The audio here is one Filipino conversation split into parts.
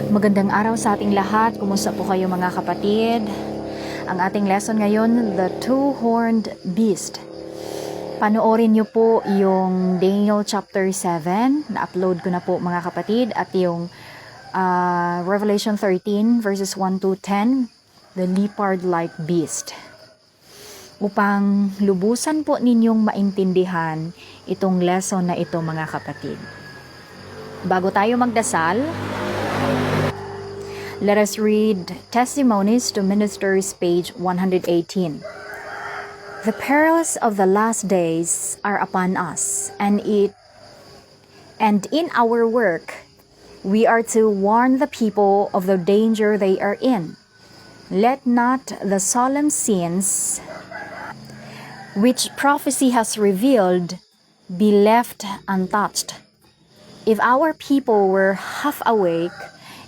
Magandang araw sa ating lahat. Kumusta po kayo mga kapatid? Ang ating lesson ngayon, The Two-Horned Beast. Panoorin niyo po yung Daniel chapter 7. Na-upload ko na po mga kapatid. At yung Revelation 13 verses 1 to 10, The Leopard-like Beast. Upang lubusan po ninyong maintindihan itong lesson na ito mga kapatid. Bago tayo magdasal, let us read Testimonies to Ministers, page 118. The perils of the last days are upon us, and in our work, we are to warn the people of the danger they are in. Let not the solemn sins which prophecy has revealed be left untouched. If our people were half awake,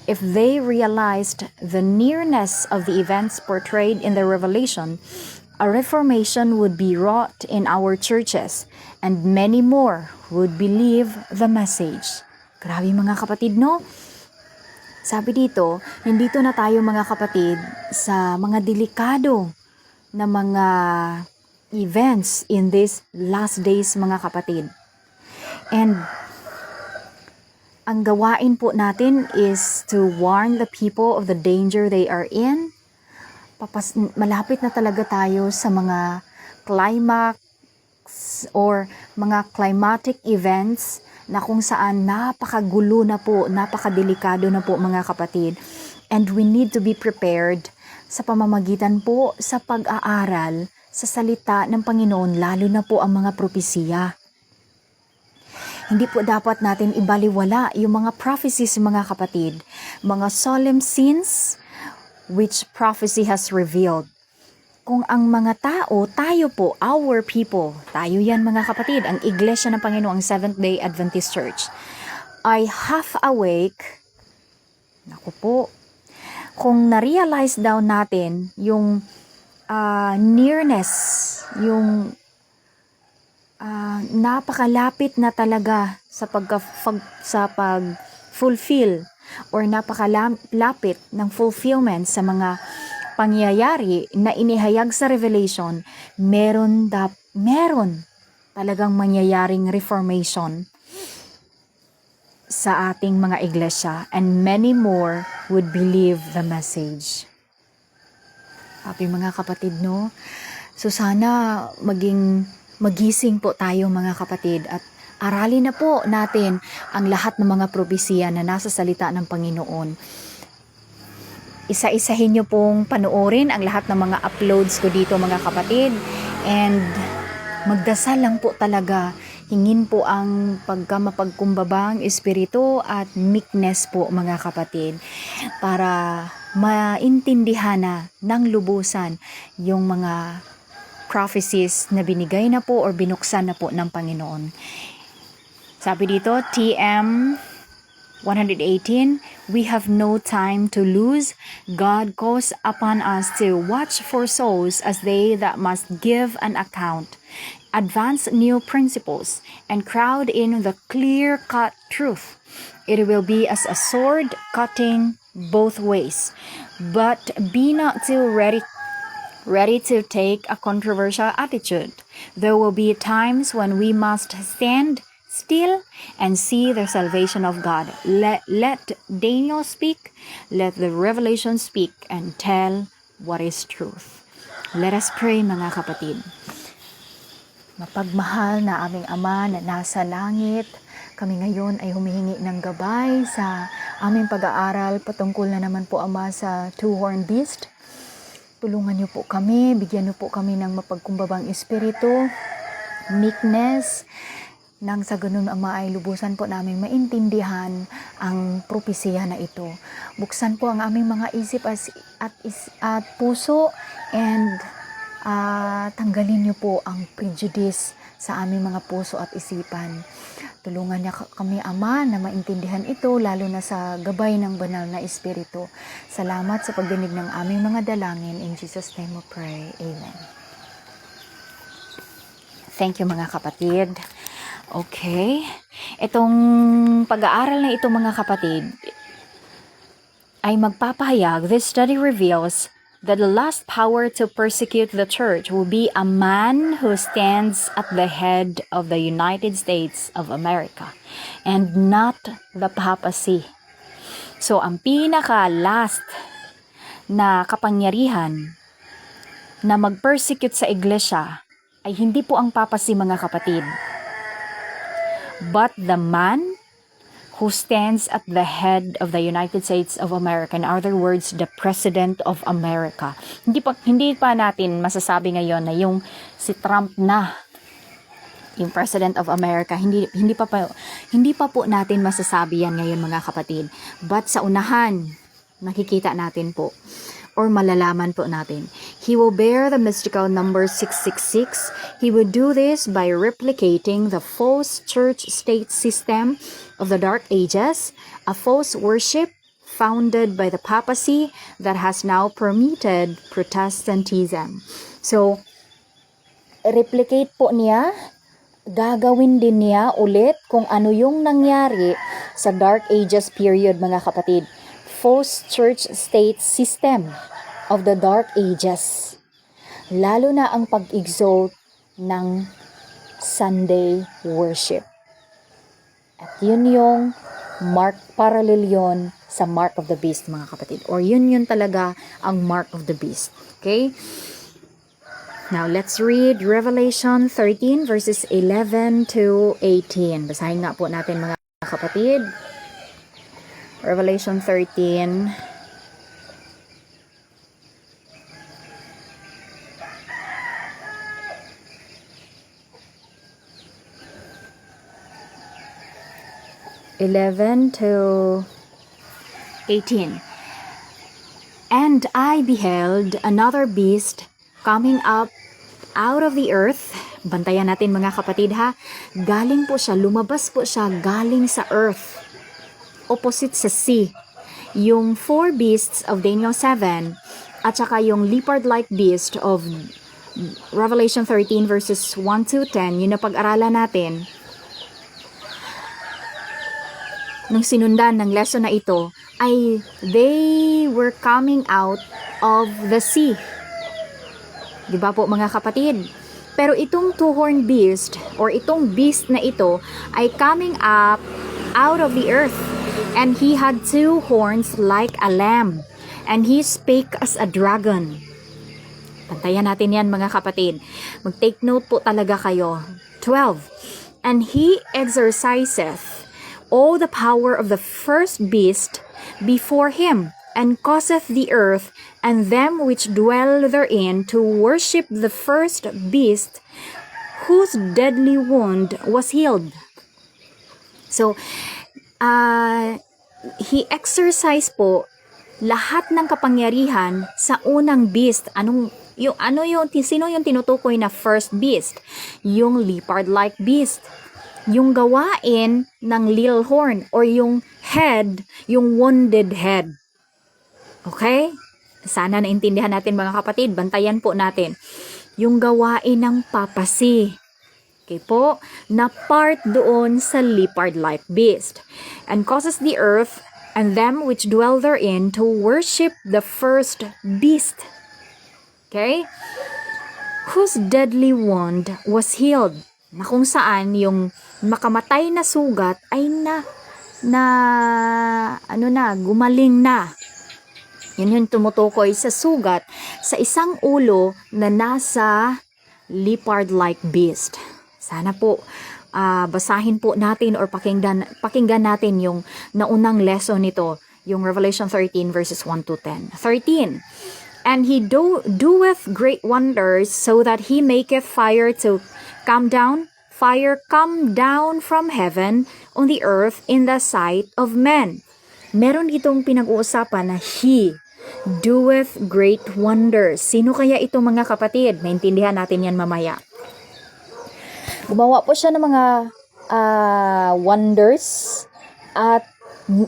if they realized the nearness of the events portrayed in the Revelation, a reformation would be wrought in our churches, and many more would believe the message. Grabe mga kapatid, no? Sabi dito, nandito na tayo mga kapatid sa mga delikado na mga events in these last days mga kapatid. And ang gawain po natin is to warn the people of the danger they are in. Malapit na talaga tayo sa mga climax or mga climatic events na kung saan napakagulo na po, napakadelikado na po mga kapatid. And we need to be prepared sa pamamagitan po sa pag-aaral sa salita ng Panginoon, lalo na po ang mga propesiya. Hindi po dapat natin ibaliwala yung mga prophecies mga kapatid, mga solemn sins which prophecy has revealed. Kung ang mga tao, tayo po, our people, tayo yan mga kapatid, ang Iglesia ng Panginoon, ang Seventh-day Adventist Church, ay half awake, naku po, kung na-realize daw natin yung nearness, yung napakalapit na talaga sa pag-fulfill or napakalapit ng fulfillment sa mga pangyayari na inihayag sa Revelation, meron talagang mangyayaring reformation sa ating mga iglesia, and many more would believe the message. Happy mga kapatid, no? So sana magising po tayo mga kapatid at aralin na po natin ang lahat ng mga propesiya na nasa salita ng Panginoon. Isa-isahin nyo pong panoorin ang lahat ng mga uploads ko dito mga kapatid, and magdasal lang po talaga. Hingin po ang pagkamapagkumbabang espiritu at meekness po mga kapatid para maintindihan na ng lubusan yung mga prophecies na binigay na po or binuksan na po ng Panginoon. Sabi dito, TM 118, we have no time to lose. God calls upon us to watch for souls as they that must give an account, advance new principles, and crowd in the clear-cut truth. It will be as a sword cutting both ways. But be not too ready to take a controversial attitude. There will be times when we must stand still and see the salvation of God. Let Daniel speak, let the Revelation speak, and tell what is truth. Let us pray mga kapatid. Mapagmahal na aming Ama na nasa langit, kami ngayon ay humihingi ng gabay sa aming pag-aaral patungkol na naman po Ama sa Two-Horned Beast. Tulungan niyo po kami, bigyan niyo po kami ng mapagkumbabang espiritu, meekness, nang sa ganun Ama ay lubusan po namin maintindihan ang propesiya na ito. Buksan po ang aming mga isip at puso, and tanggalin niyo po ang prejudice sa aming mga puso at isipan. Tulungan niya kami Ama na maintindihan ito, lalo na sa gabay ng banal na espiritu. Salamat sa pagdinig ng aming mga dalangin. In Jesus' name we pray. Amen. Thank you mga kapatid. Okay. Itong pag-aaral na ito mga kapatid, ay magpapahayag, this study reveals that the last power to persecute the church will be a man who stands at the head of the United States of America and not the papacy. So, ang pinaka-last na kapangyarihan na mag-persecute sa iglesia ay hindi po ang papacy, mga kapatid, but the man who stands at the head of the United States of America. In other words, the President of America. Hindi pa natin masasabi ngayon na yung si Trump na yung President of America. Hindi pa po natin masasabi yan ngayon, mga kapatid. But sa unahan, nakikita natin po or malalaman po natin. He will bear the mystical number 666. He will do this by replicating the false church-state system of the Dark Ages, a false worship founded by the papacy that has now permitted Protestantism. So, replicate po niya, gagawin din niya ulit kung ano yung nangyari sa Dark Ages period, mga kapatid. False church-state system of the Dark Ages. Lalo na ang pag-exalt ng Sunday worship. At yun yung parallel yun sa Mark of the Beast, mga kapatid. Or yun talaga ang Mark of the Beast. Okay? Now, let's read Revelation 13 verses 11 to 18. Basahin nga po natin, mga kapatid. Revelation 13. to 18. And I beheld another beast coming up out of the earth. Bantayan natin, mga kapatid, ha. Galing po siya, lumabas po siya galing sa earth. Opposite sa sea. Yung 4 beasts of Daniel 7 at saka yung leopard-like beast of Revelation 13 verses 1 to 10, yun na pag-aralan natin. Nung sinundan ng lesson na ito, ay they were coming out of the sea. Diba po, mga kapatid? Pero itong two-horned beast or itong beast na ito ay coming up out of the earth. And he had 2 horns like a lamb. And he spake as a dragon. Pantayan natin yan, mga kapatid. Mag-take note po talaga kayo. 12. And he exerciseth all the power of the first beast before him, and causeth the earth and them which dwell therein to worship the first beast, whose deadly wound was healed. So, he exercised po lahat ng kapangyarihan sa unang beast. Sino yung tinutukoy na first beast? Yung leopard-like beast. Yung gawain ng little horn or yung head, yung wounded head. Okay? Sana naintindihan natin, mga kapatid. Bantayan po natin. Yung gawain ng papacy. Okay po? Na part doon sa leopard-like beast. And causes the earth and them which dwell therein to worship the first beast. Okay? Whose deadly wound was healed. Na kung saan yung makamatay na sugat ay gumaling na. Yun yung tumutukoy sa sugat sa isang ulo na nasa leopard-like beast. Sana po basahin po natin or pakinggan natin yung naunang lesson nito, yung Revelation 13 verses 1 to 10. 13. And he doeth great wonders, so that he maketh fire come down from heaven on the earth in the sight of men. Meron itong pinag-uusapan na he doeth great wonders. Sino kaya ito, mga kapatid? Maintindihan natin yan mamaya. Gumawa po siya ng mga wonders at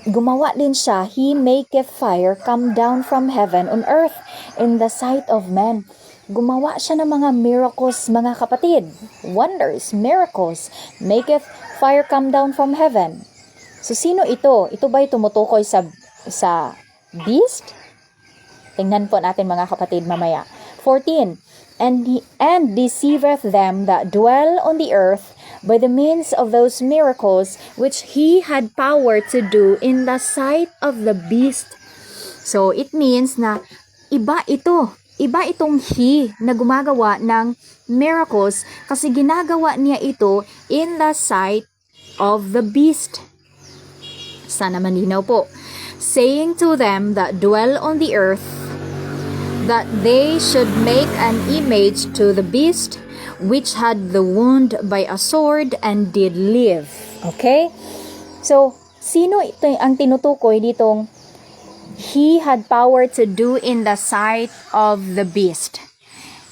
gumawa din siya. He maketh fire come down from heaven on earth in the sight of men. Gumawa siya ng mga miracles, mga kapatid. Wonders, miracles. Maketh fire come down from heaven. So, sino ito? Ito ba'y tumutukoy sa beast? Tingnan po natin mga kapatid mamaya. 14. And deceiveth them that dwell on the earth by the means of those miracles which he had power to do in the sight of the beast. So, it means na iba itong he na gumagawa ng miracles kasi ginagawa niya ito in the sight of the beast. Sana malinaw po. Saying to them that dwell on the earth, that they should make an image to the beast which had the wound by a sword and did live. Okay? So, sino ito ang tinutukoy ditong he had power to do in the sight of the beast?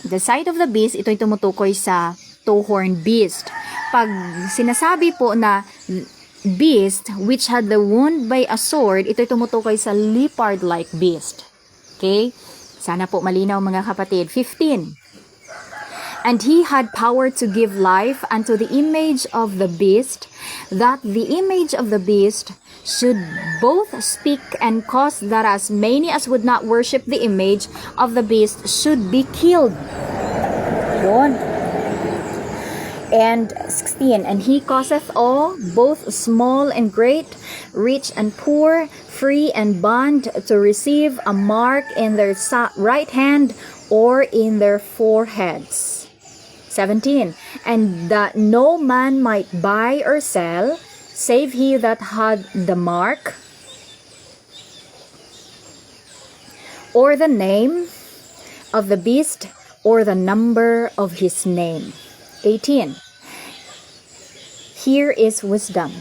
The sight of the beast, ito'y tumutukoy sa two-horned beast. Pag sinasabi po na beast which had the wound by a sword, ito'y tumutukoy sa leopard-like beast. Okay? Sana po malinaw mga kapatid. 15. And he had power to give life unto the image of the beast, that the image of the beast should both speak and cause that as many as would not worship the image of the beast should be killed. Yun. And 16, and he causeth all, both small and great, rich and poor, free and bond, to receive a mark in their right hand or in their foreheads. 17, and that no man might buy or sell, save he that had the mark, or the name of the beast, or the number of his name. 18. Here is wisdom.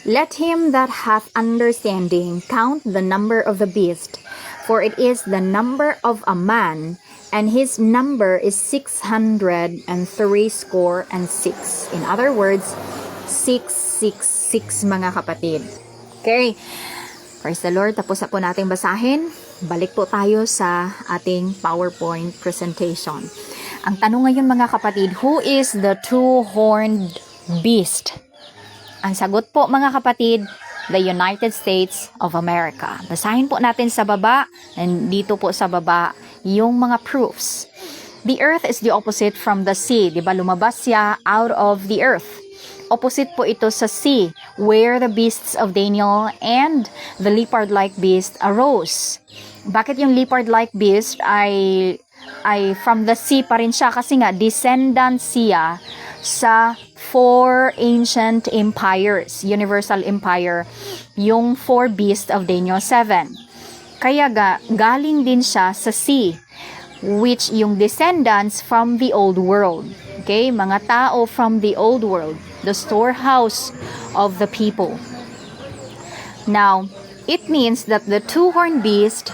Let him that hath understanding count the number of the beast, for it is the number of a man, and his number is 666. In other words, 666 mga kapatid. Okay. Praise the Lord. Tapos na po nating basahin. Balik po tayo sa ating PowerPoint presentation. Ang tanong ngayon mga kapatid, who is the two-horned beast? Ang sagot po mga kapatid, the United States of America. Basahin po natin sa baba, and dito po sa baba, yung mga proofs. The earth is the opposite from the sea. Diba lumabas siya out of the earth. Opposite po ito sa sea, where the beasts of Daniel and the leopard-like beast arose. Bakit yung leopard-like beast ay from the sea pa rin siya? Kasi nga, descendant siya sa four ancient empires, universal empire, yung four beasts of Daniel 7. Kaya galing din siya sa sea, which yung descendants from the old world. Okay, mga tao from the old world, the storehouse of the people. Now, it means that the two-horned beast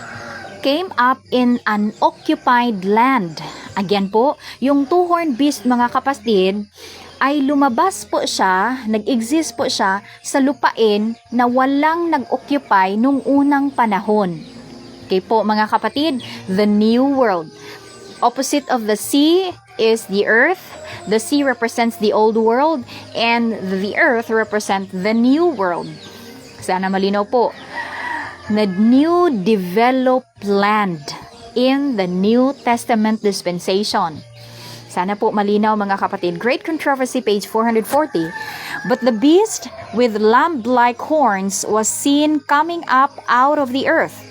came up in an occupied land. Again po, yung two-horned beast mga kapatid, ay lumabas po siya, nag-exist po siya sa lupain na walang nag-occupy nung unang panahon. Okay po mga kapatid, the new world. Opposite of the sea is the earth. The sea represents the old world and the earth represents the new world. Sana malinaw po. The new developed land in the New Testament dispensation. Sana po malinaw mga kapatid. Great Controversy, page 440. But the beast with lamb-like horns was seen coming up out of the earth.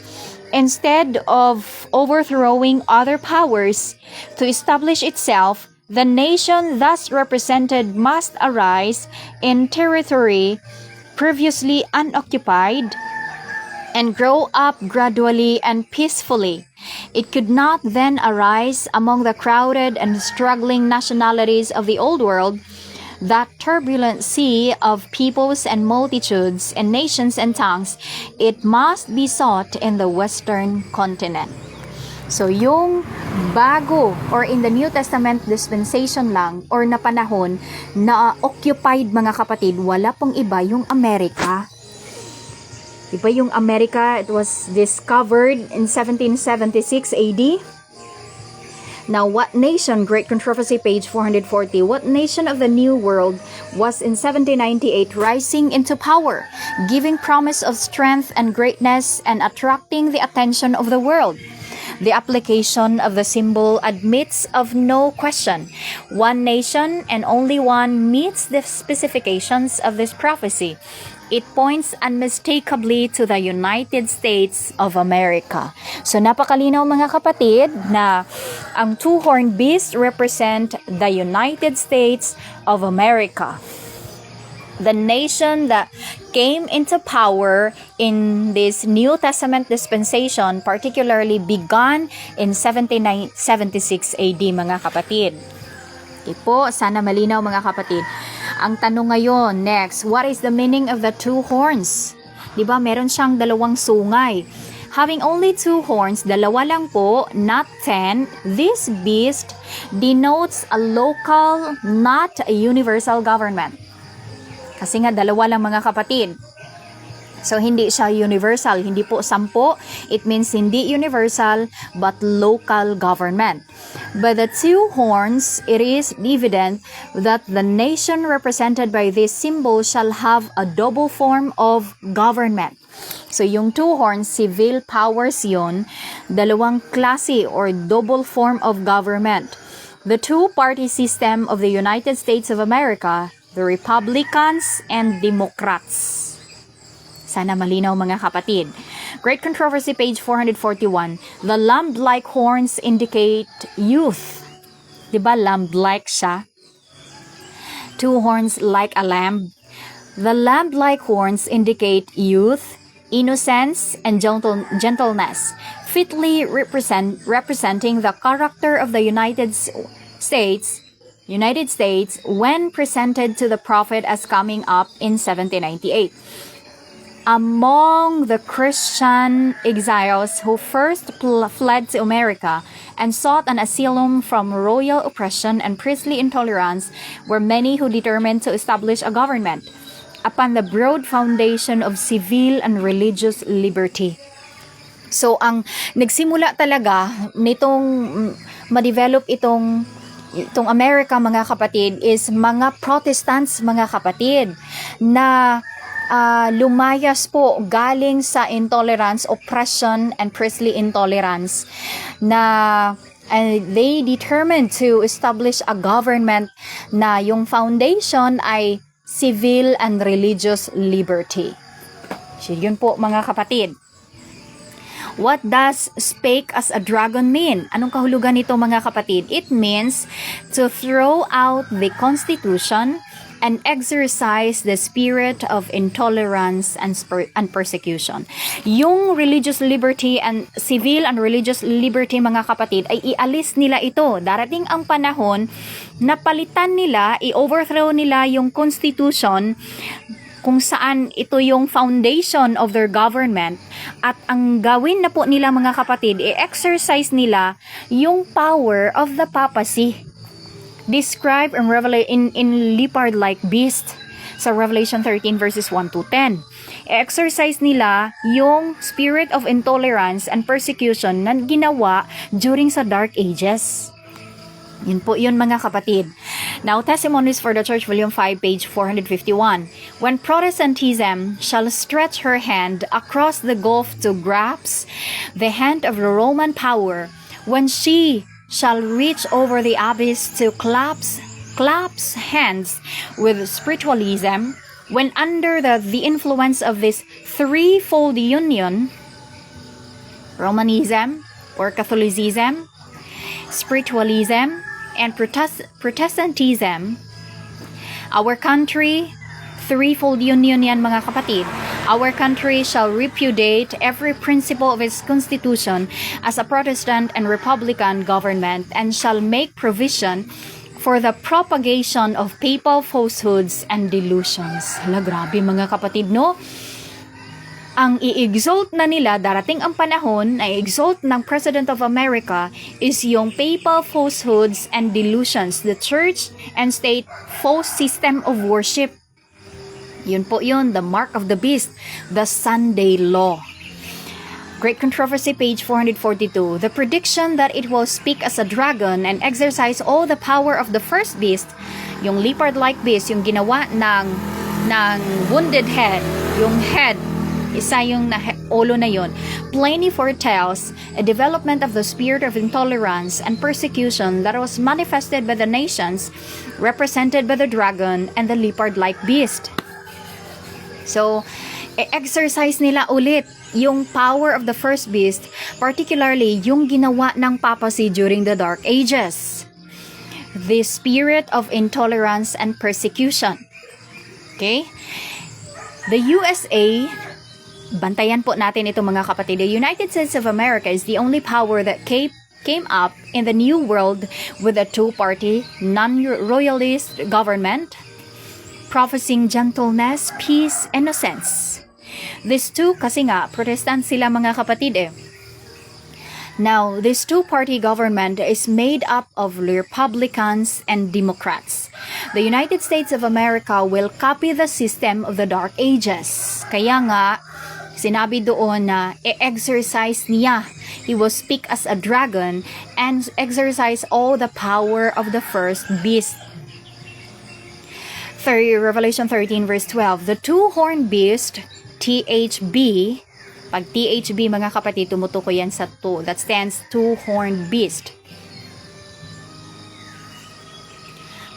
Instead of overthrowing other powers to establish itself, the nation thus represented must arise in territory previously unoccupied and grow up gradually and peacefully. It could not then arise among the crowded and struggling nationalities of the old world, that turbulent sea of peoples and multitudes and nations and tongues. It must be sought in the Western continent. So, yung bago or in the New Testament dispensation lang or na panahon na occupied mga kapatid, wala pong iba yung Amerika. Diba yung Amerika, it was discovered in 1776 AD. Now, what nation, Great Controversy, page 440, what nation of the New World was in 1798 rising into power, giving promise of strength and greatness and attracting the attention of the world? The application of the symbol admits of no question. One nation and only one meets the specifications of this prophecy. It points unmistakably to the United States of America. So napakalinaw mga kapatid na ang two-horned beast represent the United States of America. The nation that came into power in this New Testament dispensation particularly began in 1776 AD mga kapatid. Okay po, sana malinaw mga kapatid. Ang tanong ngayon, next, what is the meaning of the two horns? Diba, meron siyang dalawang sungay. Having only two horns, dalawa lang po, not 10, this beast denotes a local, not a universal government. Kasi nga dalawa lang mga kapatid. So hindi siya universal, hindi po 10. It means hindi universal but local government. By the two horns, it is evident that the nation represented by this symbol shall have a double form of government. So yung two horns, civil powers yun, dalawang klase or double form of government. The two-party system of the United States of America, the Republicans and Democrats. Sana malinaw mga kapatid. Great Controversy, page 441. The lamb-like horns indicate youth. Diba lamb-like siya? Two horns like a lamb. The lamb-like horns indicate youth, innocence, and gentleness, fitly representing the character of the United States when presented to the prophet as coming up in 1798. Among the Christian exiles who first fled to America and sought an asylum from royal oppression and priestly intolerance were many who determined to establish a government upon the broad foundation of civil and religious liberty. So, ang nagsimula talaga nitong ma-develop itong Amerika mga kapatid is mga Protestants mga kapatid na lumayas po galing sa intolerance, oppression, and priestly intolerance na they determined to establish a government na yung foundation ay civil and religious liberty. So, yun po mga kapatid. What does spake as a dragon mean? Anong kahulugan nito mga kapatid? It means to throw out the constitution and exercise the spirit of intolerance and persecution. Yung religious liberty and civil and religious liberty mga kapatid ay ialis nila ito. Darating ang panahon na palitan nila, i-overthrow nila yung constitution kung saan ito yung foundation of their government at ang gawin na po nila mga kapatid, i-exercise nila yung power of the papacy. Described in leopard-like beast sa Revelation 13 verses 1 to 10. I-exercise nila yung spirit of intolerance and persecution na ginawa during sa Dark Ages. Yun po yun mga kapatid. Now, Testimonies for the Church, Volume 5, page 451. When Protestantism shall stretch her hand across the gulf to grasp the hand of the Roman power, when she shall reach over the abyss to clasp hands with spiritualism, when under the influence of this threefold union, Romanism or Catholicism, spiritualism, and Protestantism, our country, threefold union yan mga kapatid, our country shall repudiate every principle of its constitution as a Protestant and Republican government and shall make provision for the propagation of papal falsehoods and delusions. Hala, grabe mga kapatid, no? Ang i-exalt na nila, darating ang panahon na i-exalt ng President of America is yung papal falsehoods and delusions, the church and state false system of worship. Yun po yun, the mark of the beast, the Sunday law. Great Controversy, page 442. The prediction that it will speak as a dragon and exercise all the power of the first beast, yung leopard-like beast, yung ginawa ng wounded head, yung head, isa yung ulo na yun, plainly foretells a development of the spirit of intolerance and persecution that was manifested by the nations represented by the dragon and the leopard-like beast. So, exercise nila ulit yung power of the first beast, particularly yung ginawa ng papacy during the Dark Ages. The spirit of intolerance and persecution. Okay? The USA, bantayan po natin ito mga kapatid, the United States of America is the only power that came up in the New World with a two-party, non-royalist government, professing gentleness, peace, and innocence. These two, kasi nga, Protestant sila mga kapatid eh. Now, this two-party government is made up of Republicans and Democrats. The United States of America will copy the system of the Dark Ages. Kaya nga, sinabi doon na e-exercise niya. He will speak as a dragon and exercise all the power of the first beast. Revelation 13 verse 12. The two-horned beast, THB, pag THB mga kapatid, tumutukoy yan sa 2. That stands two-horned beast.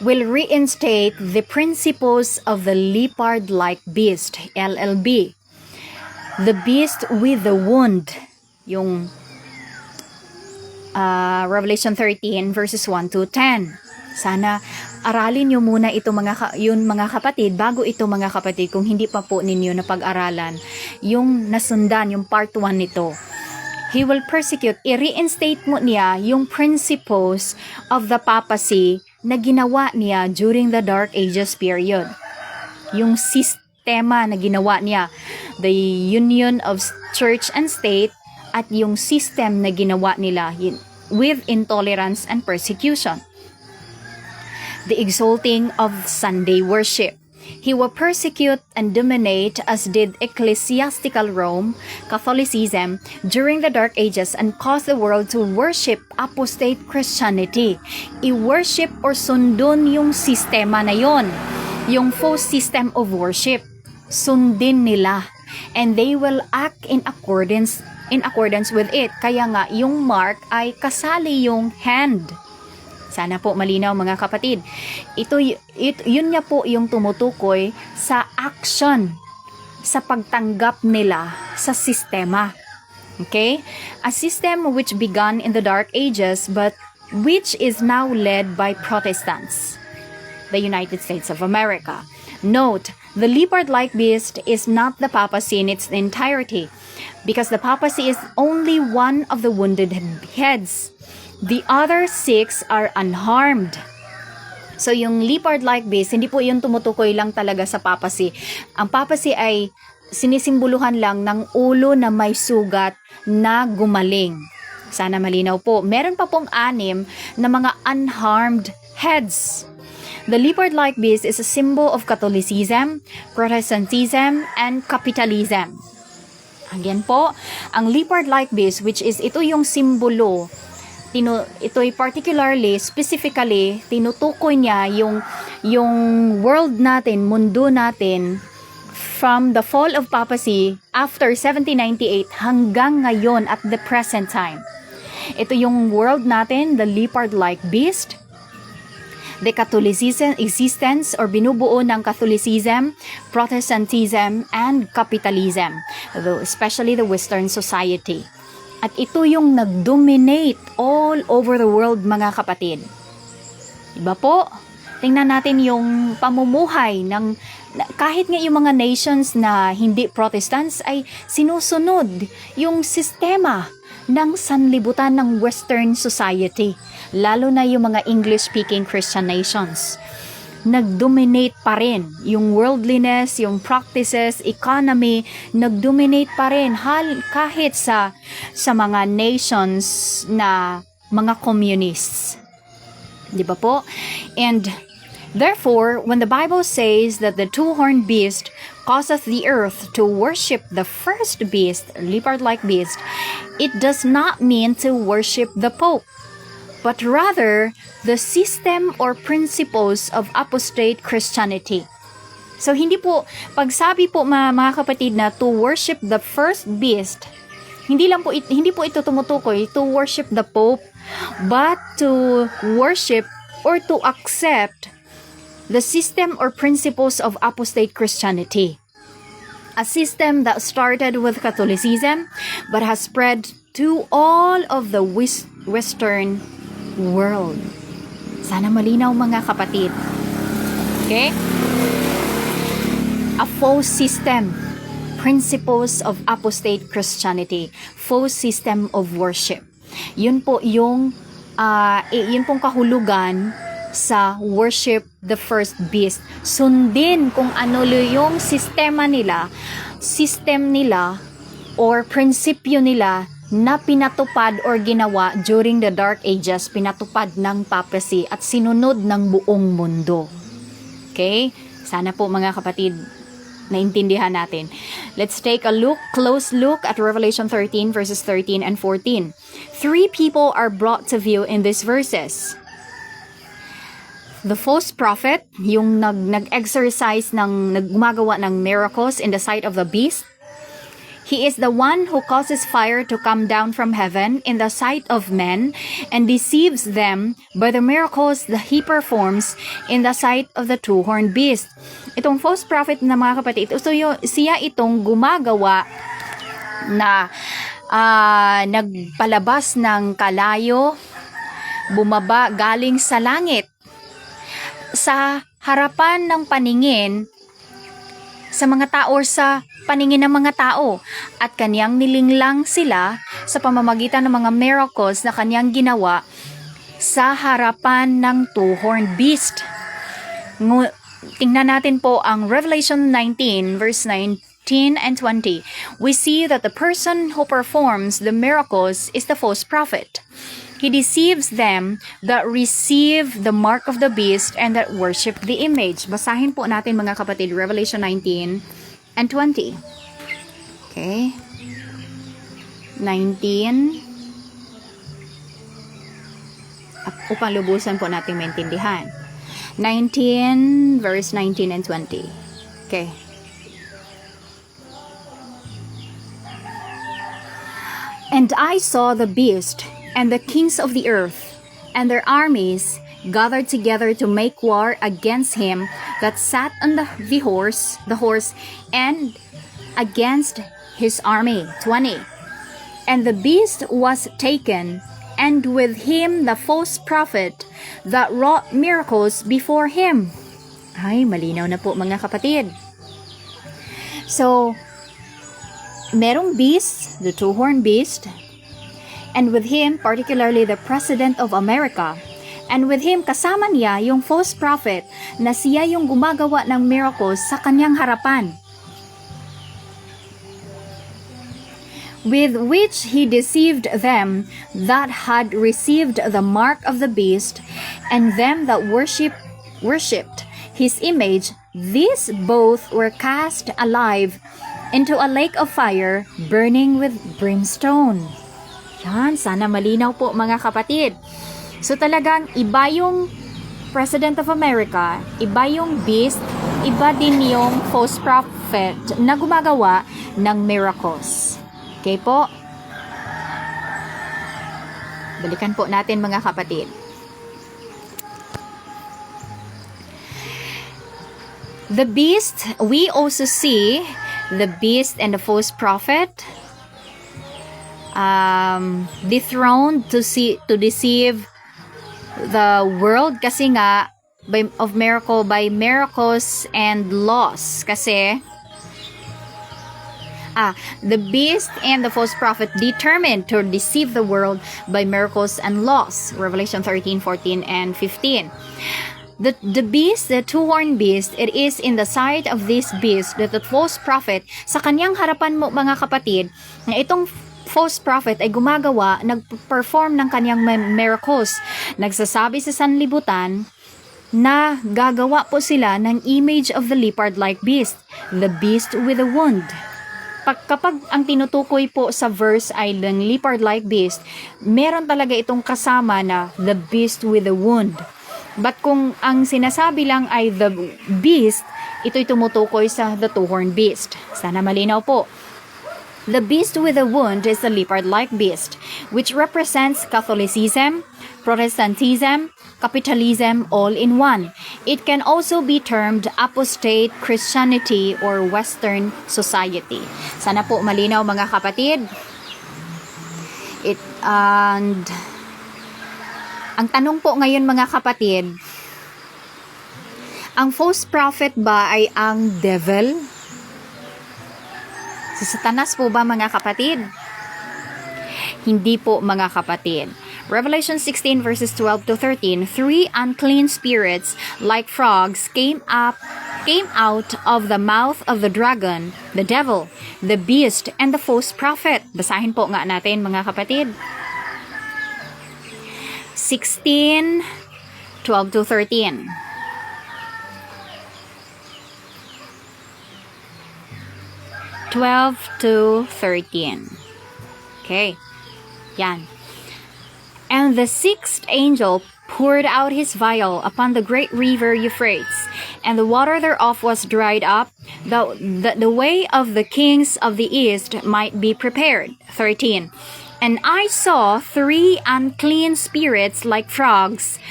Will reinstate the principles of the leopard-like beast, LLB. The beast with the wound, yung Revelation 13 verses 1 to 10. Sana aralin nyo muna ito mga kapatid, bago ito mga kapatid, kung hindi pa po ninyo na pag-aralan yung nasundan, yung part 1 nito. He will persecute, i-reinstate mo niya yung principles of the papacy na ginawa niya during the Dark Ages period. Yung sistema na ginawa niya, the union of church and state, at yung system na ginawa nila with intolerance and persecution. The exalting of Sunday worship. He will persecute and dominate as did ecclesiastical Rome, Catholicism, during the Dark Ages, and cause the world to worship apostate Christianity. I-worship or sundon yung sistema na yon, yung false system of worship. Sundin nila. And they will act in accordance with it. Kaya nga, yung mark ay kasali yung hand. Sana po malinaw mga kapatid. Yun nga po yung tumutukoy sa action, sa pagtanggap nila sa sistema. Okay? A system which began in the Dark Ages but which is now led by Protestants. The United States of America. Note, the leopard-like beast is not the papacy in its entirety, because the papacy is only one of the wounded heads. The other 6 are unharmed. So, yung leopard-like beast, hindi po yun tumutukoy lang talaga sa papacy. Ang papacy ay sinisimboluhan lang ng ulo na may sugat na gumaling. Sana malinaw po. Meron pa pong 6 na mga unharmed heads. The leopard-like beast is a symbol of Catholicism, Protestantism, and capitalism. Again po, ang leopard-like beast, which is ito yung simbolo, ito'y particularly, specifically, tinutukoy niya yung world natin, mundo natin, from the fall of papacy after 1798 hanggang ngayon at the present time. Ito yung world natin, the leopard-like beast, the Catholicism existence or binubuo ng Catholicism, Protestantism, and capitalism, especially the Western society. At ito yung nag-dominate all over the world mga kapatid. Diba po? Tingnan natin yung pamumuhay ng kahit nga yung mga nations na hindi Protestants ay sinusunod yung sistema ng sanlibutan ng Western society, lalo na yung mga English-speaking Christian nations. Nag-dominate pa rin yung worldliness, yung practices, economy, nag-dominate pa rin kahit sa mga nations na mga communists. Di ba po? And therefore, when the Bible says that the two-horned beast causeth the earth to worship the first beast, leopard-like beast, it does not mean to worship the Pope, but rather the system or principles of apostate Christianity. So hindi po, pagsabi po mga kapatid na to worship the first beast, hindi po ito tumutukoy to worship the Pope, but to worship or to accept the system or principles of apostate Christianity. A system that started with Catholicism but has spread to all of the Western world. Sana malinaw mga kapatid. Okay? A false system, principles of apostate Christianity, false system of worship. Yun po yung yun pong kahulugan sa worship the first beast. Sundin kung ano yung system nila or prinsipyo nila na pinatupad or ginawa during the Dark Ages, pinatupad ng papacy at sinunod ng buong mundo. Okay? Sana po mga kapatid, naintindihan natin. Let's take a close look at Revelation 13 verses 13 and 14. 3 people are brought to view in these verses. The false prophet, yung nag-exercise gumagawa ng miracles in the sight of the beast. He is the one who causes fire to come down from heaven in the sight of men and deceives them by the miracles that he performs in the sight of the two-horned beast. Itong false prophet na mga kapatid, siya itong gumagawa na nagpalabas ng kalayo, bumaba galing sa langit sa harapan ng paningin sa mga tao or sa paningin ng mga tao at kanyang nilinglang sila sa pamamagitan ng mga miracles na kanyang ginawa sa harapan ng two-horned beast. Tingnan natin po ang Revelation 19 verse 19 and 20. We see that the person who performs the miracles is the false prophet. He deceives them that receive the mark of the beast and that worship the image. Basahin po natin mga kapatid, Revelation 19 and 20. Okay. 19. Upang lubusan po natin maintindihan. 19 verse 19 and 20. Okay. And I saw the beast and the kings of the earth and their armies gathered together to make war against him that sat on the horse, and against his army. 20. And the beast was taken, and with him the false prophet that wrought miracles before him. Ay, malinaw na po mga kapatid. So, merong beast, the two-horned beast, and with him, particularly the President of America, and with him, kasama niya yung false prophet na siya yung gumagawa ng miracles sa kanyang harapan, with which he deceived them that had received the mark of the beast, and them that worshipped his image. These both were cast alive into a lake of fire burning with brimstone. Yan, sana malinaw po mga kapatid. So talagang iba yung President of America, iba yung beast, iba din yung false prophet na gumagawa ng miracles. Okay po? Balikan po natin mga kapatid. The beast, we also see the beast and the false prophet dethroned to deceive the world kasi nga by miracles and laws, kasi the beast and the false prophet determined to deceive the world by miracles and laws. Revelation 13, 14, and 15. The beast, the two-horned beast, it is in the sight of this beast that the false prophet, sa kanyang harapan mo mga kapatid, na itong false prophet ay nag-perform ng kanyang miracles. Nagsasabi sa sanlibutan na gagawa po sila ng image of the leopard-like beast, the beast with a wound. Kapag ang tinutukoy po sa verse ay ng leopard-like beast, meron talaga itong kasama na the beast with a wound. But kung ang sinasabi lang ay the beast, ito'y tumutukoy sa the two-horned beast. Sana malinaw po. The beast with a wound is the leopard-like beast, which represents Catholicism, Protestantism, capitalism all in one. It can also be termed apostate Christianity or Western society. Sana po malinaw mga kapatid. And ang tanong po ngayon mga kapatid, ang false prophet ba ay ang devil? Si Satanas po ba mga kapatid? Hindi po mga kapatid. Revelation 16 verses 12 to 13, 3 unclean spirits like frogs came out of the mouth of the dragon, the devil, the beast, and the false prophet. Basahin po nga natin mga kapatid. 16, 12 to 13. to 13. Okay. Yan. And the sixth angel poured out his vial upon the great river Euphrates, and the water thereof was dried up, that the way of the kings of the east might be prepared. 13. And I saw 3 unclean spirits like frogs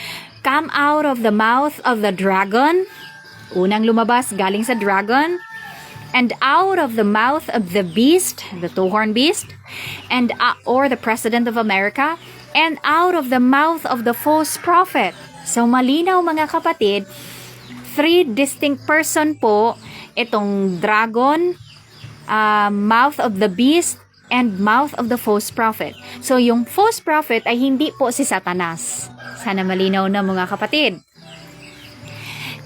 come out of the mouth of the dragon. Unang lumabas galing sa dragon. And out of the mouth of the beast, the two-horned beast, and or the President of America, and out of the mouth of the false prophet. So malinaw mga kapatid, 3 distinct person po itong dragon, mouth of the beast, and mouth of the false prophet. So yung false prophet ay hindi po si Satanas. Sana malinaw na mga kapatid.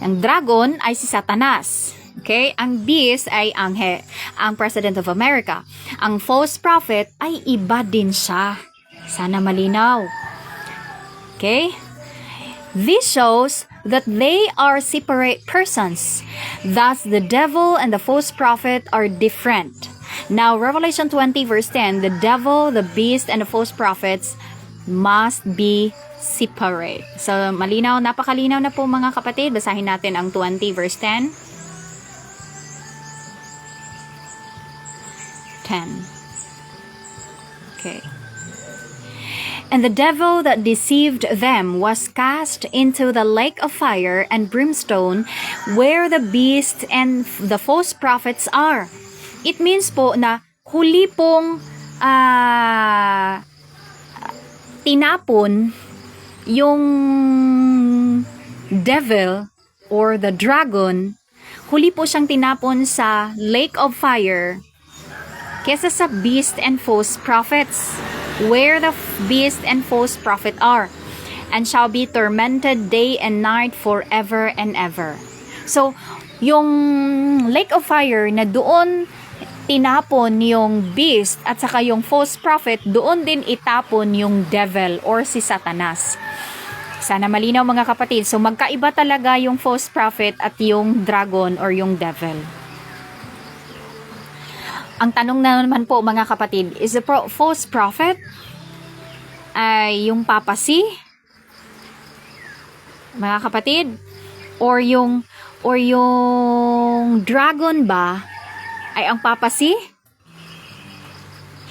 Ang dragon ay si Satanas. Okay? Ang beast ay ang President of America. Ang false prophet ay iba din siya. Sana malinaw. Okay? This shows that they are separate persons. Thus, the devil and the false prophet are different. Now, Revelation 20 verse 10, the devil, the beast, and the false prophets must be separate. So, malinaw, napakalinaw na po mga kapatid. Basahin natin ang 20 verse 10. 10. Okay. And the devil that deceived them was cast into the lake of fire and brimstone, where the beast and the false prophets are. It means po na huli pong tinapon yung devil or the dragon, huli po siyang tinapon sa lake of fire kesa sa beast and false prophets, where the beast and false prophet are, and shall be tormented day and night forever and ever. So, yung lake of fire na doon tinapon yung beast at saka yung false prophet, doon din itapon yung devil or si Satanas. Sana malinaw mga kapatid. So, magkaiba talaga yung false prophet at yung dragon or yung devil. Ang tanong na naman po mga kapatid, is the false prophet ay yung papasi? Mga kapatid? Or yung dragon ba ay ang papasi?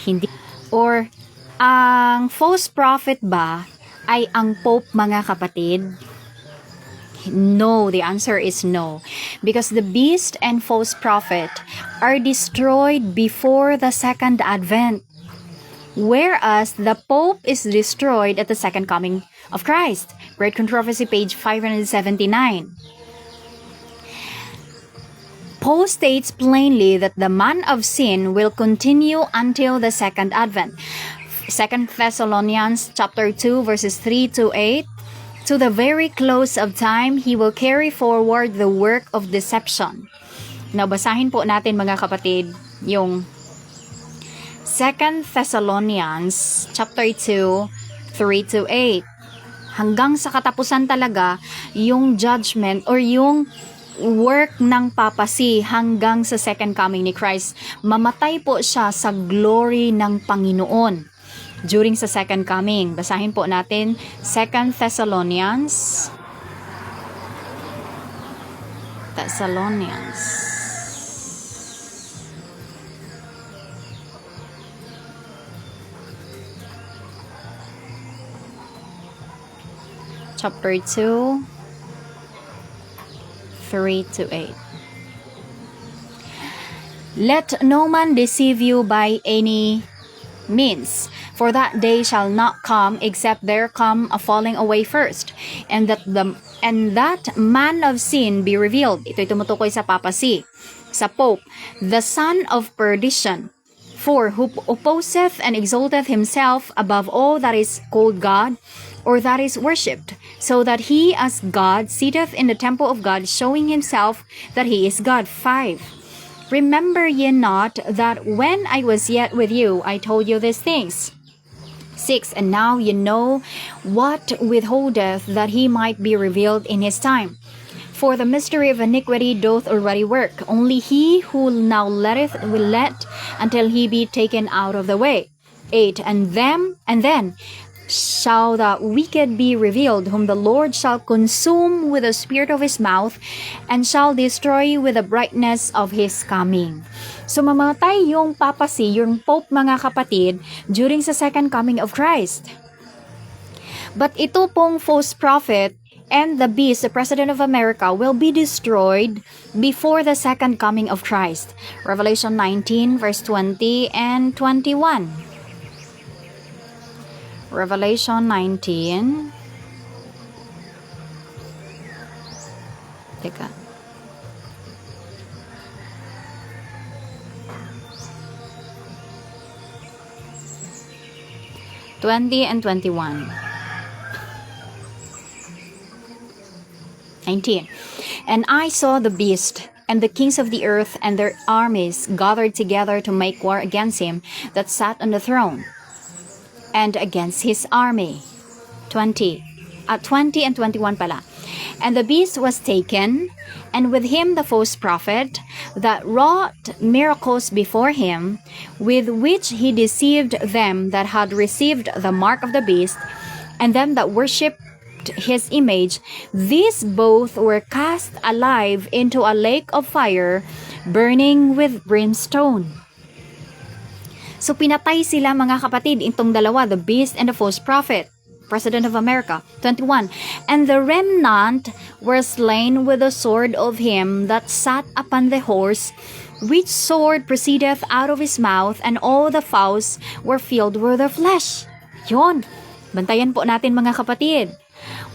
Hindi. Or ang false prophet ba ay ang pope mga kapatid? No, the answer is no. Because the beast and false prophet are destroyed before the second advent, whereas the Pope is destroyed at the second coming of Christ. Great Controversy, page 579. Paul states plainly that the man of sin will continue until the second advent. 2 Thessalonians chapter 2 verses 3 to 8. To the very close of time, he will carry forward the work of deception. Now, basahin po natin mga kapatid yung 2 Thessalonians chapter 2, 3 to 8. hanggang sa katapusan talaga yung judgment or yung work ng papacy hanggang sa second coming ni Christ. Mamatay po siya sa glory ng Panginoon during sa second coming. Basahin po natin 2 Thessalonians chapter 2, 3-8. Let no man deceive you by any means, for that day shall not come except there come a falling away first, and that man of sin be revealed. Ito'y tumutukoy sa papacy, sa Pope, the son of perdition, for who opposeth and exalteth himself above all that is called God, or that is worshipped, so that he as God sitteth in the temple of God, showing himself that he is God. 5. Remember ye not that when I was yet with you, I told you these things? 6. And now ye know what withholdeth, that he might be revealed in his time. For the mystery of iniquity doth already work. Only he who now letteth will let until he be taken out of the way. 8. And then shall the wicked be revealed, whom the Lord shall consume with the spirit of his mouth, and shall destroy with the brightness of his coming. So mamatay yung papacy, yung Pope, mga kapatid, during sa second coming of Christ. But ito pong false prophet and the beast, the President of America, will be destroyed before the second coming of Christ. Revelation 19 verse 20 and 21. Revelation 19. Teka. and 21. 19. And I saw the beast and the kings of the earth and their armies gathered together to make war against him that sat on the throne, and against his army. 20 and 21 pala. And the beast was taken, and with him the false prophet, that wrought miracles before him, with which he deceived them that had received the mark of the beast, and them that worshipped his image. These both were cast alive into a lake of fire, burning with brimstone. So pinatay sila, mga kapatid, itong dalawa, the beast and the false prophet, President of America. 21. And the remnant were slain with the sword of him that sat upon the horse, which sword proceedeth out of his mouth, and all the fowls were filled with their flesh. Yun. Bantayan po natin, mga kapatid.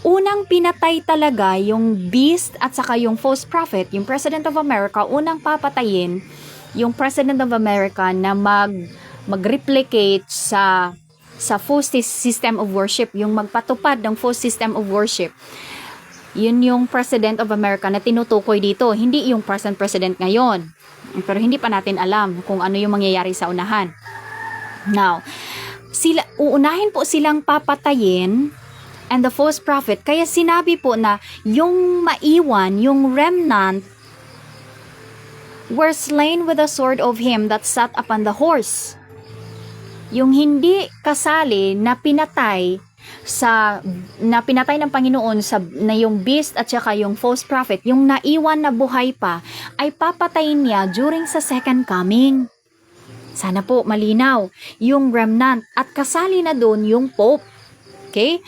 Unang pinatay talaga yung beast at saka yung false prophet, yung President of America. Unang papatayin yung President of America na mag-replicate sa false system of worship, yung magpatupad ng false system of worship. Yun yung President of America na tinutukoy dito, hindi yung present president ngayon. Pero hindi pa natin alam kung ano yung mangyayari sa unahan. Now, uunahin po silang papatayin and the false prophet. Kaya sinabi po na yung maiwan, yung remnant, were slain with the sword of him that sat upon the horse. Yung hindi kasali na pinatay ng Panginoon na yung beast at saka yung false prophet, yung naiwan na buhay pa, ay papatayin niya during sa second coming. Sana po malinaw yung remnant at kasali na doon yung Pope. Okay?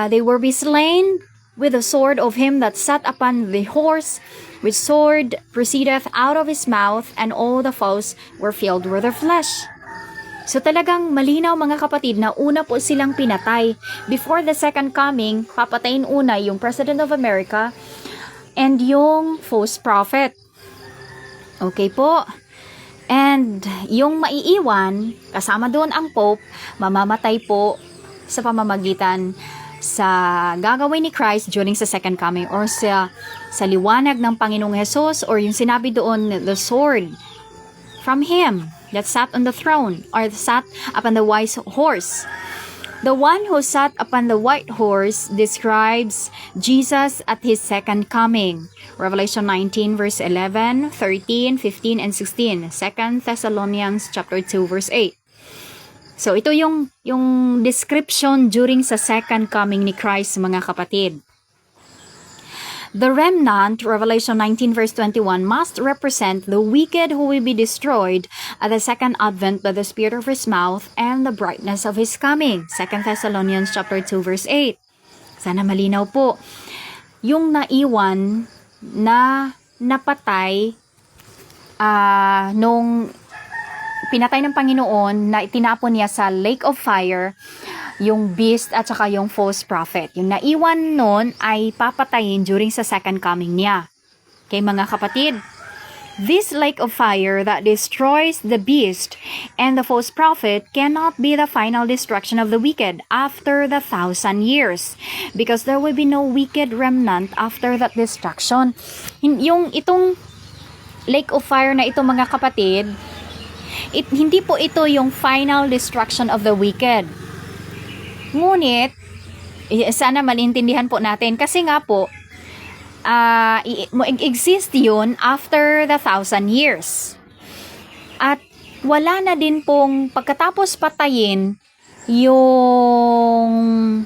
They were be slain with the sword of him that sat upon the horse, which sword proceedeth out of his mouth, and all the fowls were filled with their flesh. So talagang malinaw, mga kapatid, na una po silang pinatay. Before the second coming, papatayin una yung President of America and yung false prophet. Okay po? And yung maiiwan, kasama doon ang Pope, mamamatay po sa pamamagitan sa gagawin ni Christ during sa second coming, or sa liwanag ng Panginoong Jesus, or yung sinabi doon, the sword from him that sat on the throne, or sat upon the wise horse. The one who sat upon the white horse describes Jesus at his second coming. Revelation 19 verse 11, 13, 15, and 16. 2 Thessalonians chapter 2 verse 8. So ito yung description during sa second coming ni Christ, mga kapatid. The remnant, Revelation 19 verse 21, must represent the wicked who will be destroyed at the second advent by the spirit of his mouth and the brightness of his coming. 2 Thessalonians chapter 2 verse 8. Sana malinaw po. Yung naiwan na napatay nung pinatay ng Panginoon na itinapon niya sa lake of fire, yung beast at saka yung false prophet. Yung naiwan nun ay papatayin during sa second coming niya. Okay, mga kapatid, this lake of fire that destroys the beast and the false prophet cannot be the final destruction of the wicked after the 1,000 years, because there will be no wicked remnant after that destruction. Itong lake of fire na ito, mga kapatid, hindi po ito yung final destruction of the wicked. Ngunit, sana malintindihan po natin, kasi nga po, exist yun after the 1,000 years. At wala na din pong pagkatapos patayin yung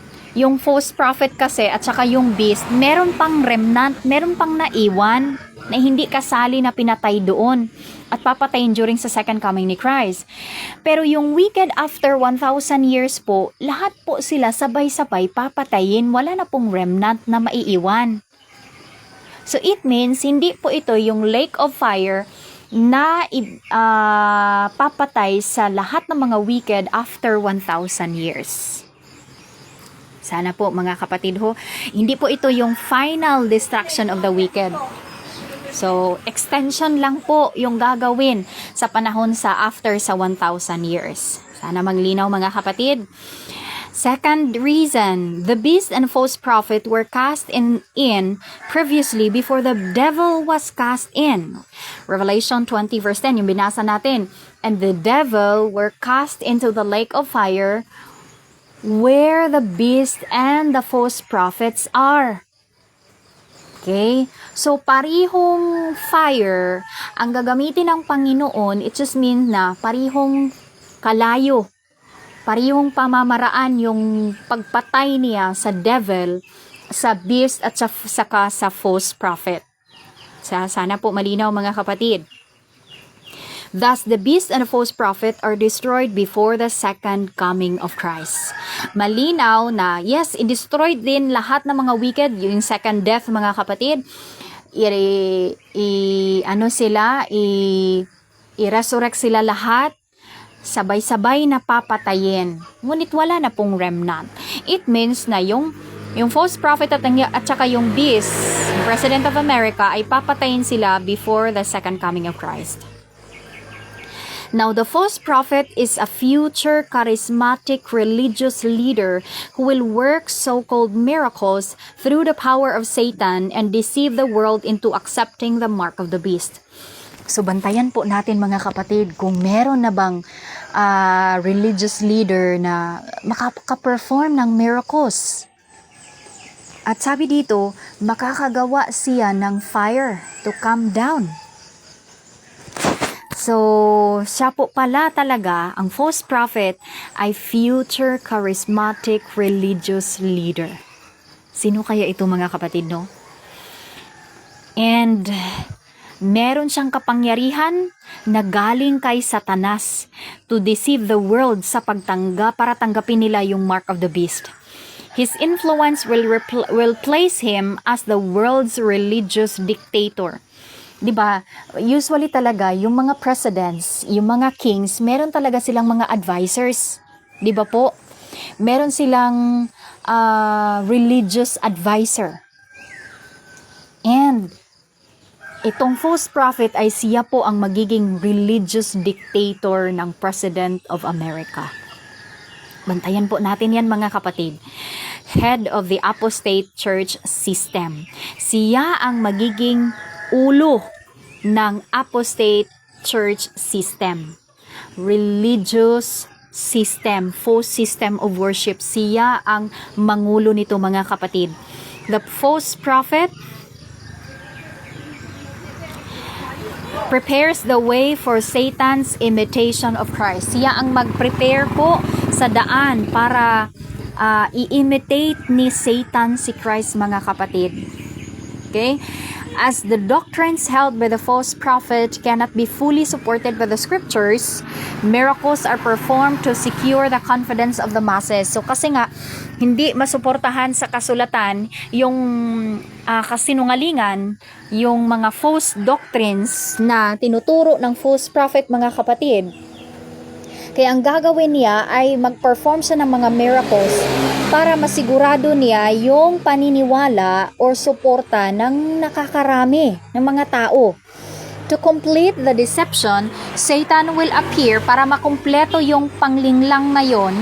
false prophet kasi at saka yung beast, meron pang remnant, meron pang naiwan na hindi kasali na pinatay doon at papatayin during sa second coming ni Christ. Pero yung wicked after 1,000 years po, lahat po sila sabay-sabay papatayin, wala na pong remnant na maiiwan. So it means hindi po ito yung lake of fire na papatay sa lahat ng mga wicked after 1,000 years. Sana po, mga kapatid ho, hindi po ito yung final destruction of the wicked. So, extension lang po yung gagawin sa panahon sa after sa 1,000 years. Sana maglinaw, mga kapatid. Second reason, the beast and false prophet were cast in previously before the devil was cast in. Revelation 20 verse 10, yung binasa natin. And the devil were cast into the lake of fire where the beast and the false prophets are. Okay? So, parihong fire ang gagamitin ng Panginoon. It just means na parihong kalayo, parihong pamamaraan yung pagpatay niya sa devil, sa beast at saka sa false prophet. Sana po malinaw, mga kapatid. Thus, the beast and the false prophet are destroyed before the second coming of Christ. Malinaw na, yes, i-destroyed din lahat ng mga wicked, yung second death, mga kapatid. I-resurrect sila lahat, sabay-sabay na papatayin. Ngunit wala na pong remnant. It means na yung false prophet at saka yung beast, President of America, ay papatayin sila before the second coming of Christ. Now, the false prophet is a future charismatic religious leader who will work so-called miracles through the power of Satan and deceive the world into accepting the mark of the beast. So, bantayan po natin, mga kapatid, kung meron na bang religious leader na makaka-perform ng miracles. At sabi dito, makakagawa siya ng fire to come down. So, siya po pala talaga, ang false prophet ay future charismatic religious leader. Sino kaya ito, mga kapatid, no? And meron siyang kapangyarihan na galing kay Satanas to deceive the world sa para tanggapin nila yung mark of the beast. His influence will place him as the world's religious dictator. Diba, usually talaga, yung mga presidents, yung mga kings, meron talaga silang mga advisors. Diba po? Meron silang religious advisor. And itong false prophet ay siya po ang magiging religious dictator ng President of America. Bantayan po natin yan, mga kapatid. Head of the apostate church system. Siya ang magiging ulo ng apostate church system. Religious system, false system of worship. Siya ang mangulo nito, mga kapatid. The false prophet prepares the way for Satan's imitation of Christ. Siya ang mag-prepare po sa daan para i-imitate ni Satan si Christ, mga kapatid. Okay? As the doctrines held by the false prophet cannot be fully supported by the scriptures, miracles are performed to secure the confidence of the masses. So kasi nga, hindi masuportahan sa kasulatan yung kasinungalingan, yung mga false doctrines na tinuturo ng false prophet, mga kapatid. Kaya ang gagawin niya ay mag-perform siya ng mga miracles para masigurado niya yung paniniwala or suporta ng nakakarami ng mga tao. To complete the deception, Satan will appear para makumpleto yung panglinglang ngayon.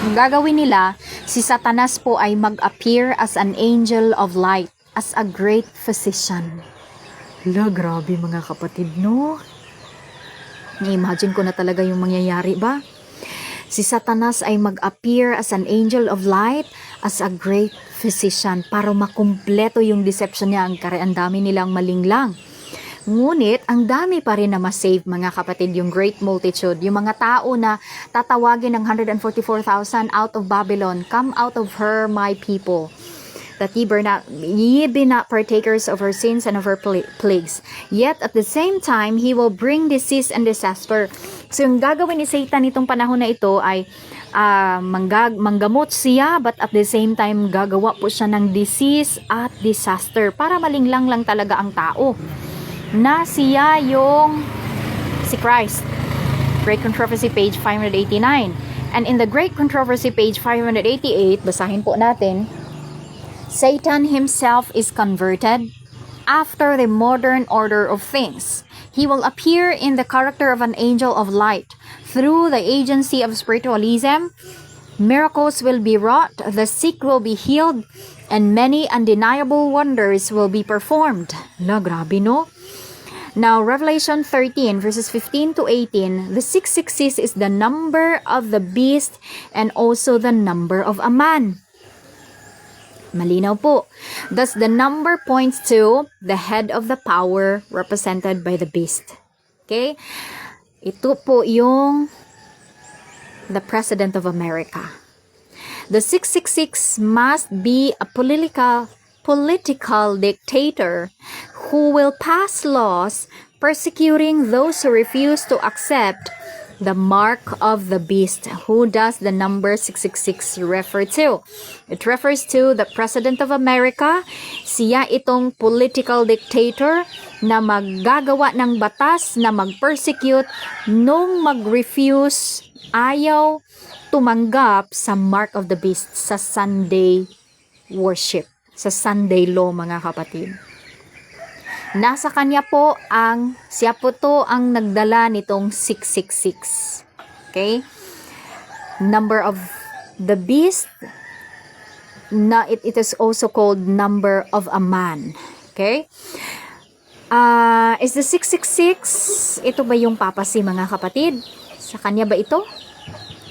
Ang gagawin nila, si Satanas po ay mag-appear as an angel of light, as a great physician. Grabe, mga kapatid, no? Ni-imagine ko na talaga yung mangyayari ba? Si Satanas ay mag-appear as an angel of light, as a great physician, para makumpleto yung deception niya. Ang dami nilang malinglang. Ngunit, ang dami pa rin na masave, mga kapatid, yung great multitude. Yung mga tao na tatawagin ng 144,000 out of Babylon, come out of her, my people, that ye be not partakers of her sins and of her plagues. Yet at the same time, he will bring disease and disaster. So yung gagawin ni Satan itong panahon na ito ay manggamot siya, but at the same time, gagawa po siya ng disease at disaster para malinglang lang talaga ang tao na siya yung si Christ. Great Controversy, page 589. And in the Great Controversy, page 588, basahin po natin, Satan himself is converted after the modern order of things. He will appear in the character of an angel of light. Through the agency of spiritualism, miracles will be wrought, the sick will be healed, and many undeniable wonders will be performed. Grabe, no? Now, Revelation 13, verses 15 to 18, the 666 is the number of the beast and also the number of a man. Malinaw po. Thus, the number points to the head of the power represented by the beast. Okay? Ito po yung the President of America. The 666 must be a political dictator who will pass laws persecuting those who refuse to accept the mark of the beast. Who does the number 666 refer to? It refers to the President of America. Siya itong political dictator na maggagawa ng batas na mag-persecute nung mag-refuse, ayaw tumanggap sa mark of the beast sa Sunday worship, sa Sunday law, mga kapatid. Nasa kanya po siya po to ang nagdala nitong 666. Okay? Number of the beast, it is also called number of a man. Okay? Is the 666, ito ba yung papasi, mga kapatid? Sa kanya ba ito?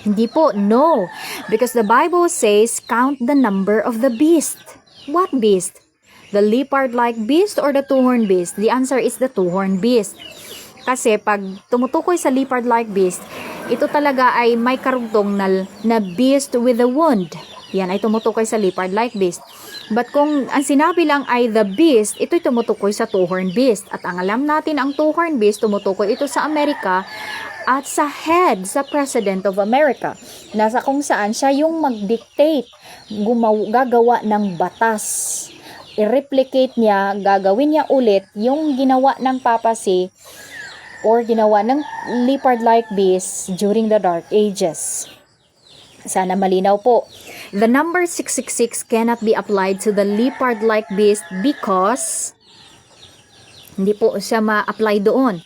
Hindi po, no. Because the Bible says, count the number of the beast. What beast? The leopard-like beast or the two-horned beast? The answer is the two-horned beast. Kasi pag tumutukoy sa leopard-like beast, ito talaga ay may karugtong na beast with a wound. Yan ay tumutukoy sa leopard-like beast. But kung ang sinabi lang ay the beast, ito'y tumutukoy sa two-horned beast. At ang alam natin, ang two-horned beast, tumutukoy ito sa Amerika at sa head, sa President of America. Nasa kung saan siya yung mag-dictate, gagawa ng batas. I-replicate niya, gagawin niya ulit yung ginawa ng papacy or ginawa ng leopard-like beast during the Dark Ages. Sana malinaw po. The number 666 cannot be applied to the leopard-like beast because hindi po siya ma-apply doon.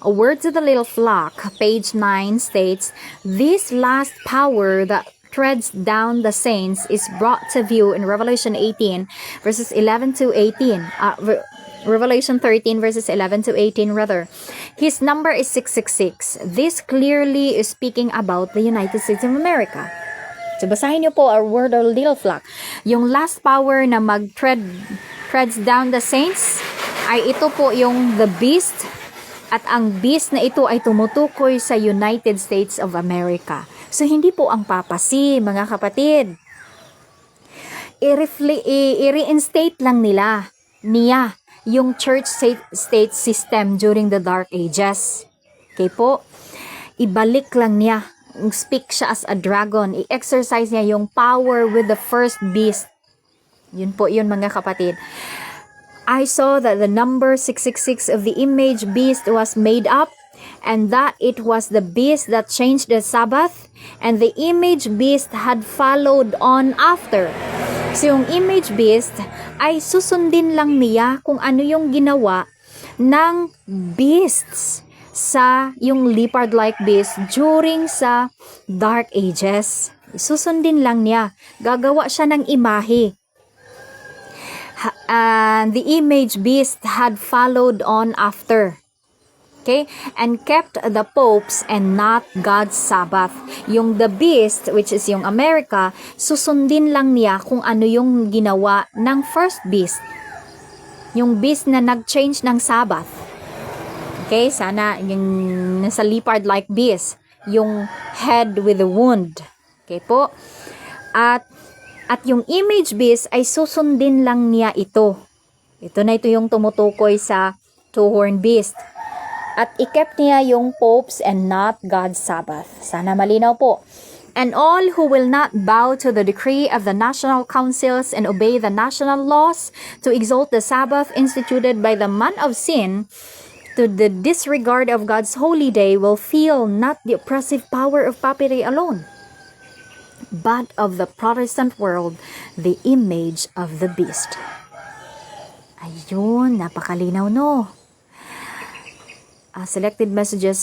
A Word to the Little Flock, page 9 states, this last power that treads down the saints is brought to view in Revelation 18, verses 11 to 18. Revelation 13 verses 11 to 18 rather. His number is 666. This clearly is speaking about the United States of America. So basahin niyo po our word of little flock. Yung last power na treads down the saints ay ito po yung the beast, at ang beast na ito ay tumutukoy sa United States of America. So hindi po ang papasi, mga kapatid. I-reinstate lang niya yung church-state system during the Dark Ages. Okay po? Ibalik lang niya. Speak siya as a dragon. I-exercise niya yung power with the first beast. Yun po yun, mga kapatid. I saw that the number 666 of the image beast was made up, and that it was the beast that changed the Sabbath, and the image beast had followed on after. So yung image beast ay susundin lang niya kung ano yung ginawa ng beasts sa yung leopard-like beast during sa Dark Ages. Susundin lang niya. Gagawa siya ng imahe. And the image beast had followed on after. Okay? And kept the popes and not God's Sabbath. Yung the beast, which is yung America, susundin lang niya kung ano yung ginawa ng first beast. Yung beast na nag-change ng Sabbath. Okay? Sana yung nasa leopard-like beast. Yung head with a wound. Okay po? At yung image beast ay susundin lang niya ito. Ito yung tumutukoy sa two-horned beast. At i-kept niya yung popes and not God's Sabbath. Sana malinaw po. And all who will not bow to the decree of the national councils and obey the national laws to exalt the Sabbath instituted by the man of sin to the disregard of God's holy day will feel not the oppressive power of papyri alone, but of the Protestant world, the image of the beast. Ayun, napakalinaw no. Selected Messages,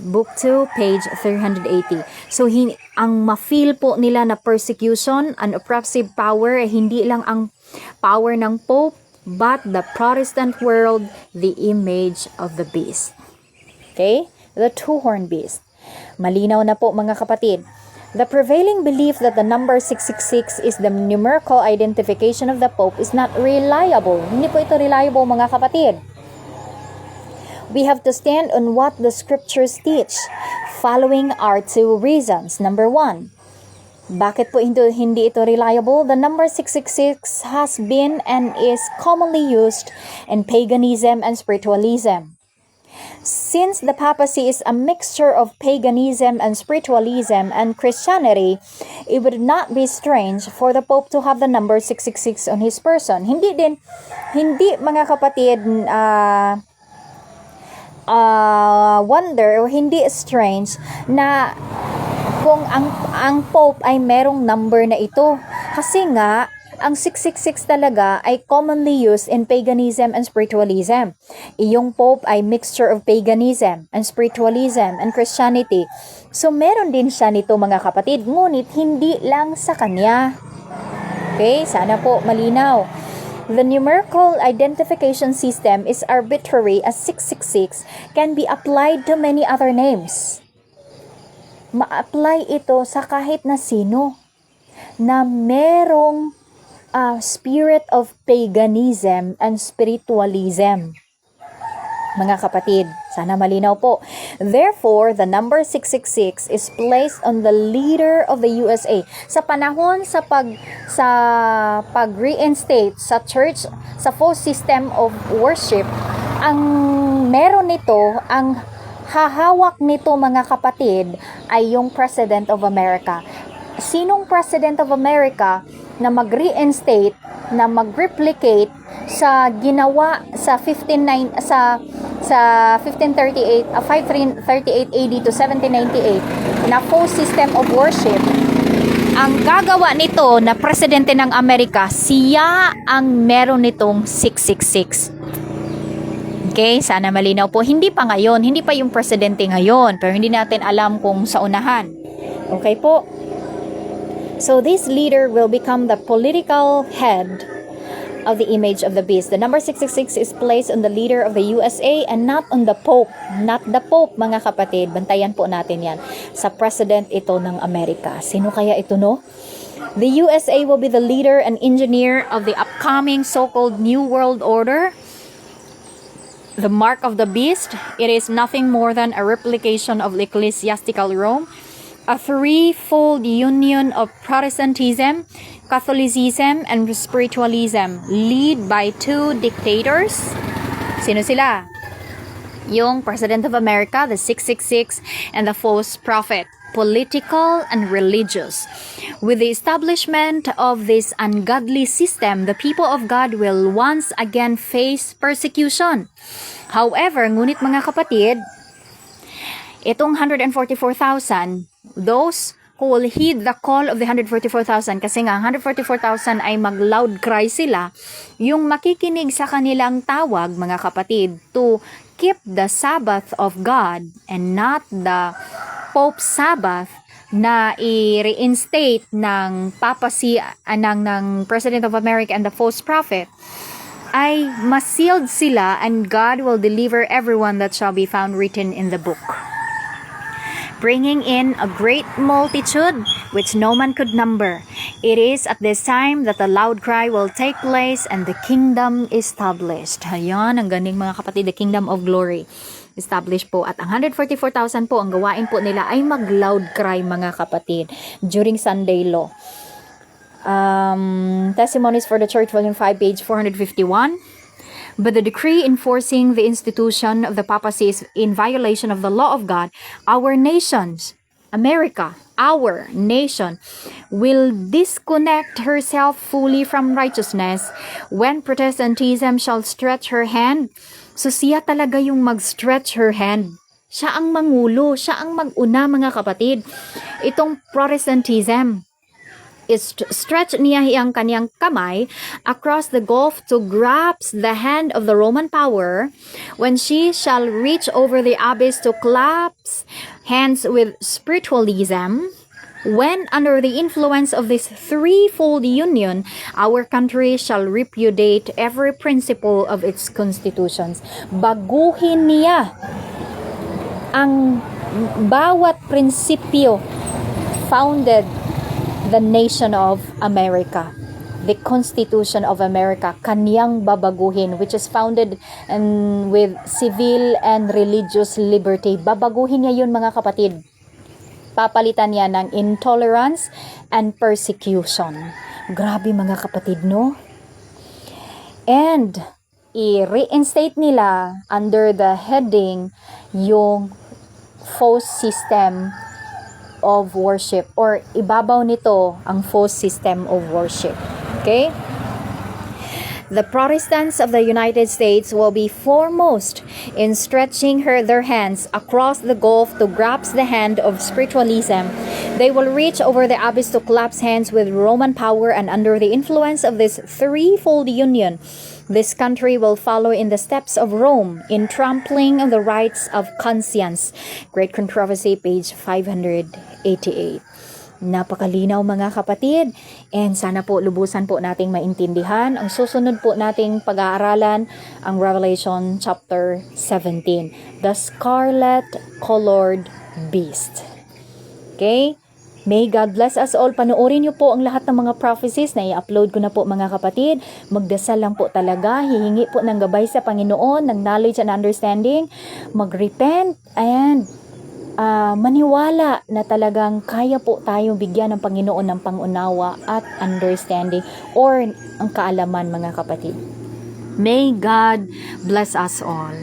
Book 2, page 380. So, ang ma-feel po nila na persecution, an oppressive power, hindi lang ang power ng Pope, but the Protestant world, the image of the beast. Okay? The two-horned beast. Malinaw na po, mga kapatid. The prevailing belief that the number 666 is the numerical identification of the Pope is not reliable. Hindi po ito reliable, mga kapatid. We have to stand on what the scriptures teach. Following are two reasons. Number 1, bakit po hindi ito reliable? The number 666 has been and is commonly used in paganism and spiritualism. Since the papacy is a mixture of paganism and spiritualism and Christianity, it would not be strange for the Pope to have the number 666 on his person. Hindi mga kapatid, wonder o hindi strange na kung ang Pope ay merong number na ito. Kasi nga, ang 666 talaga ay commonly used in paganism and spiritualism. Iyong Pope ay mixture of paganism and spiritualism and Christianity. So, meron din siya nito, mga kapatid, ngunit hindi lang sa kanya. Okay? Sana po malinaw. The numerical identification system is arbitrary as 666 can be applied to many other names. Ma-apply ito sa kahit na sino na merong spirit of paganism and spiritualism. Mga kapatid, sana malinaw po. Therefore, the number 666 is placed on the leader of the USA. Sa panahon sa pag-reinstate sa church, sa full system of worship, ang meron nito, ang hahawak nito, mga kapatid, ay yung President of America. Sinong President of America na mag-reinstate, na mag-replicate sa ginawa sa 1538 AD to 1798 na full system of worship? Ang gagawa nito na presidente ng Amerika, siya ang meron nitong 666. Okay, sana malinaw po. Hindi pa ngayon, hindi pa yung presidente ngayon, pero hindi natin alam kung sa unahan. Okay po? So this leader will become the political head of the image of the beast. The number 666 is placed on the leader of the USA and not on the Pope. Not the Pope, mga kapatid. Bantayan po natin yan. Sa President ito ng Amerika. Sino kaya ito, no? The USA will be the leader and engineer of the upcoming so-called New World Order. The mark of the beast, it is nothing more than a replication of ecclesiastical Rome, a threefold union of Protestantism, Catholicism, and spiritualism, led by two dictators. Sino sila? Yung President of America, the 666, and the false prophet, political and religious. With the establishment of this ungodly system, the people of God will once again face persecution. However, ngunit mga kapatid, itong 144,000, those who will heed the call of the 144,000, kasi nga 144,000 ay mag-loud cry sila, yung makikinig sa kanilang tawag, mga kapatid, to keep the Sabbath of God and not the Pope's Sabbath na i-reinstate ng papacy ng President of America and the false prophet, ay ma-sealed sila, and God will deliver everyone that shall be found written in the book, bringing in a great multitude which no man could number. It is at this time that the loud cry will take place and the kingdom established. Ayan, ang ganing mga kapatid, the kingdom of glory established po. At ang 144,000 po, ang gawain po nila ay mag-loud cry, mga kapatid, during Sunday law. Testimonies for the Church, Volume 5, page 451. But the decree enforcing the institution of the papacy is in violation of the law of God. Our nations, America, our nation, will disconnect herself fully from righteousness when Protestantism shall stretch her hand. So siya talaga yung mag-stretch her hand. Siya ang mangulo, siya ang mag-una, mga kapatid. Itong Protestantism is stretch niya ang kanyang kamay across the gulf to grasp the hand of the Roman power when she shall reach over the abyss to clasp hands with spiritualism. When under the influence of this threefold union, our country shall repudiate every principle of its constitutions. Baguhin niya ang bawat prinsipyo founded the nation of America. The Constitution of America, kaniyang babaguhin, which is founded with civil and religious liberty. Babaguhin niya yun, mga kapatid. Papalitan niya ng intolerance and persecution. Grabe, mga kapatid, no? And i-reinstate nila under the heading yung false system of worship, or ibabaw nito ang false system of worship. Okay? The Protestants of the United States will be foremost in stretching their hands across the gulf to grasp the hand of spiritualism. They will reach over the abyss to clasp hands with Roman power, and under the influence of this threefold union, this country will follow in the steps of Rome in trampling on the rights of conscience. Great Controversy, page 588. Napakalinaw, mga kapatid, and sana po lubusan po nating maintindihan. Ang susunod po nating pag-aaralan ang Revelation chapter 17, the scarlet colored beast. Okay? May God bless us all. Panoorin niyo po ang lahat ng mga prophecies na i-upload ko na po, mga kapatid. Magdasal lang po talaga. Hihingi po ng gabay sa Panginoon, ng knowledge and understanding. Mag-repent and maniwala na talagang kaya po tayong bigyan ng Panginoon ng pangunawa at understanding, or ang kaalaman, mga kapatid. May God bless us all.